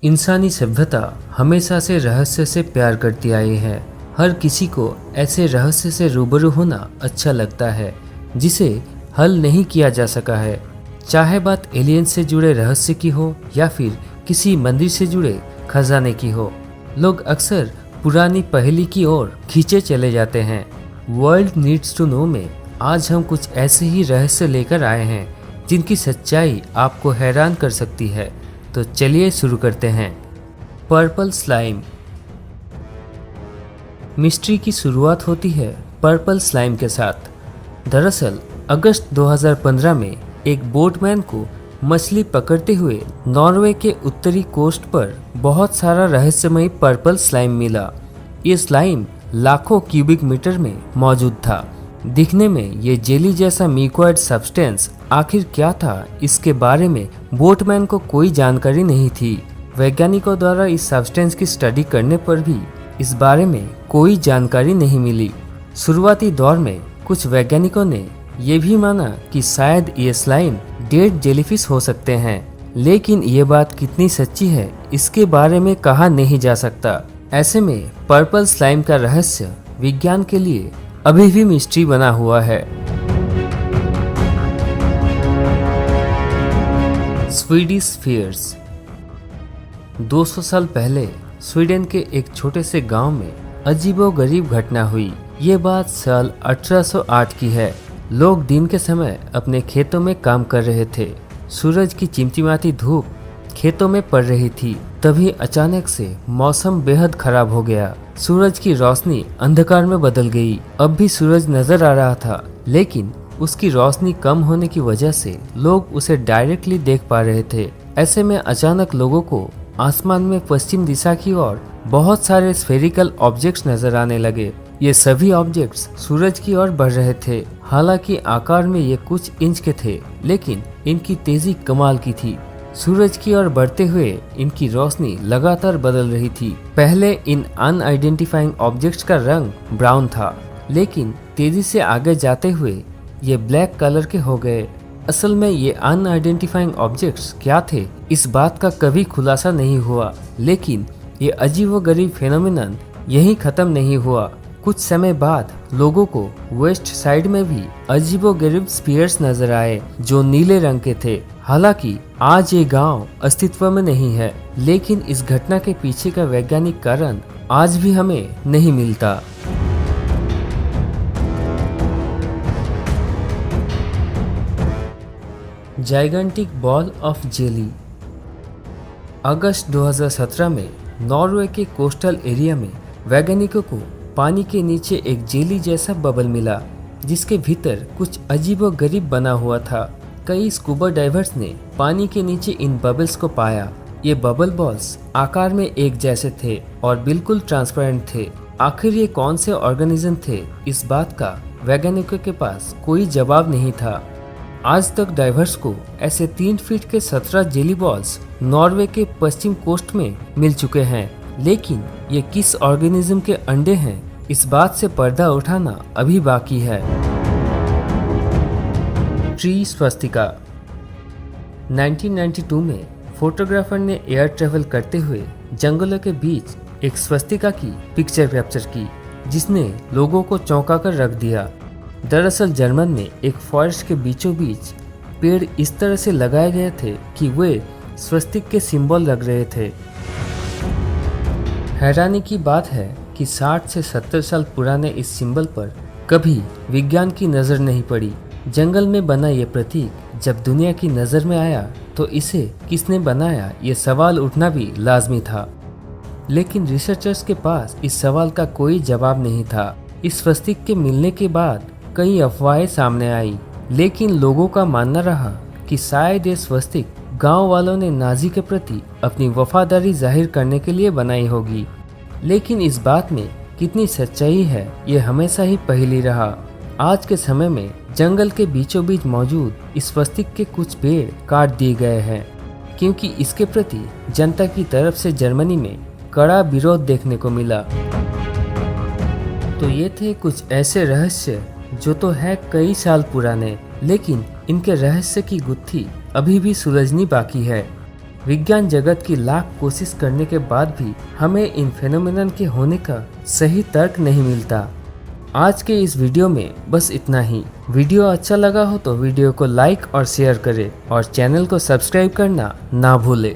इंसानी सभ्यता हमेशा से रहस्य से प्यार करती आई है। हर किसी को ऐसे रहस्य से रूबरू होना अच्छा लगता है जिसे हल नहीं किया जा सका है। चाहे बात एलियन से जुड़े रहस्य की हो या फिर किसी मंदिर से जुड़े खजाने की हो, लोग अक्सर पुरानी पहेली की ओर खींचे चले जाते हैं। वर्ल्ड नीड्स टू नो में आज हम कुछ ऐसे ही रहस्य लेकर आए हैं जिनकी सच्चाई आपको हैरान कर सकती है। तो चलिए शुरू करते हैं। Purple slime. मिस्ट्री की शुरुआत होती है पर्पल स्लाइम के साथ। दरअसल अगस्त 2015 में एक बोटमैन को मछली पकड़ते हुए नॉर्वे के उत्तरी कोस्ट पर बहुत सारा रहस्यमयी पर्पल स्लाइम मिला। ये स्लाइम लाखों क्यूबिक मीटर में मौजूद था। दिखने में ये जेली जैसा मिक्वाइड सब्सटेंस आखिर क्या था, इसके बारे में बोटमैन को कोई जानकारी नहीं थी। वैज्ञानिकों द्वारा इस सब्सटेंस की स्टडी करने पर भी इस बारे में कोई जानकारी नहीं मिली। शुरुआती दौर में कुछ वैज्ञानिकों ने यह भी माना कि शायद ये स्लाइम डेड जेलीफिश हो सकते हैं, लेकिन ये बात कितनी सच्ची है इसके बारे में कहा नहीं जा सकता। ऐसे में पर्पल स्लाइम का रहस्य विज्ञान के लिए अभी भी मिस्ट्री बना हुआ है। Swedish fears. 200 साल पहले स्वीडन के एक छोटे से गांव में अजीबोगरीब घटना हुई। ये बात साल 1808 की है। लोग दिन के समय अपने खेतों में काम कर रहे थे। सूरज की चिमचिमाती धूप खेतों में पड़ रही थी। तभी अचानक से मौसम बेहद खराब हो गया। सूरज की रोशनी अंधकार में बदल गई। अब भी सूरज नजर आ रहा था, लेकिन उसकी रोशनी कम होने की वजह से लोग उसे डायरेक्टली देख पा रहे थे। ऐसे में अचानक लोगों को आसमान में पश्चिम दिशा की ओर बहुत सारे स्फेरिकल ऑब्जेक्ट्स नजर आने लगे। ये सभी ऑब्जेक्ट्स सूरज की ओर बढ़ रहे थे। हालांकि आकार में ये कुछ इंच के थे, लेकिन इनकी तेजी कमाल की थी। सूरज की ओर बढ़ते हुए इनकी रोशनी लगातार बदल रही थी। पहले इन अनआइडेंटिफाइंग ऑब्जेक्ट्स का रंग ब्राउन था, लेकिन तेजी से आगे जाते हुए ये ब्लैक कलर के हो गए। असल में ये अनआइडेंटिफाइंग ऑब्जेक्ट्स क्या थे, इस बात का कभी खुलासा नहीं हुआ। लेकिन ये अजीबोगरीब फेनोमेनन यहीं खत्म नहीं हुआ। कुछ समय बाद लोगों को वेस्ट साइड में भी अजीबोगरीब स्फीयर्स नजर आए जो नीले रंग के थे। हालांकि आज ये गांव अस्तित्व में नहीं है, लेकिन इस घटना के पीछे का वैज्ञानिक कारण आज भी हमें नहीं मिलता। Gigantic ball of jelly. अगस्त 2017 में नॉर्वे के कोस्टल एरिया में वैज्ञानिकों को पानी के नीचे एक जेली जैसा बबल मिला, जिसके भीतर कुछ अजीबोगरीब बना हुआ था। कई स्कूबा डाइवर्स ने पानी के नीचे इन बबल्स को पाया। ये बबल बॉल्स आकार में एक जैसे थे और बिल्कुल ट्रांसपेरेंट थे। आखिर ये कौन से ऑर्गेनिज्म थे, इस बात का वैज्ञानिकों के पास कोई जवाब नहीं था। आज तक डाइवर्स को ऐसे 3 फीट के 17 जेली बॉल्स नॉर्वे के पश्चिम कोस्ट में मिल चुके हैं, लेकिन ये किस ऑर्गेनिज्म के अंडे हैं, इस बात से पर्दा उठाना अभी बाकी है। ट्री स्वस्तिका। 1992 में फोटोग्राफर ने एयर ट्रेवल करते हुए जंगलों के बीच एक स्वस्तिका की पिक्चर कैप्चर की, जिसने लोगों को चौंका कर रख दिया। दरअसल जर्मन में एक फॉरेस्ट के बीचों बीच पेड़ इस तरह से लगाए गए थे कि वे स्वस्तिक के सिंबल लग रहे थे। हैरानी की बात है कि 60 से 70 साल पुराने इस सिंबल पर कभी विज्ञान की नज़र नहीं पड़ी। जंगल में बना ये प्रतीक जब दुनिया की नज़र में आया तो इसे किसने बनाया, ये सवाल उठना भी लाजमी था। लेकिन रिसर्चर्स के पास इस सवाल का कोई जवाब नहीं था। इस स्वस्तिक के मिलने के बाद कई अफवाहें सामने आई, लेकिन लोगों का मानना रहा कि शायद ये स्वस्तिक गांव वालों ने नाजी के प्रति अपनी वफादारी जाहिर करने के लिए बनाई होगी। लेकिन इस बात में कितनी सच्चाई है, ये हमेशा ही पहेली रहा। आज के समय में जंगल के बीचों बीच मौजूद इस स्वस्तिक के कुछ पेड़ काट दिए गए हैं, क्योंकि इसके प्रति जनता की तरफ से जर्मनी में कड़ा विरोध देखने को मिला। तो ये थे कुछ ऐसे रहस्य जो तो है कई साल पुराने, लेकिन इनके रहस्य की गुत्थी अभी भी सुलझनी बाकी है। विज्ञान जगत की लाख कोशिश करने के बाद भी हमें इन फेनोमेनन के होने का सही तर्क नहीं मिलता। आज के इस वीडियो में बस इतना ही। वीडियो अच्छा लगा हो तो वीडियो को लाइक और शेयर करें और चैनल को सब्सक्राइब करना ना भूलें।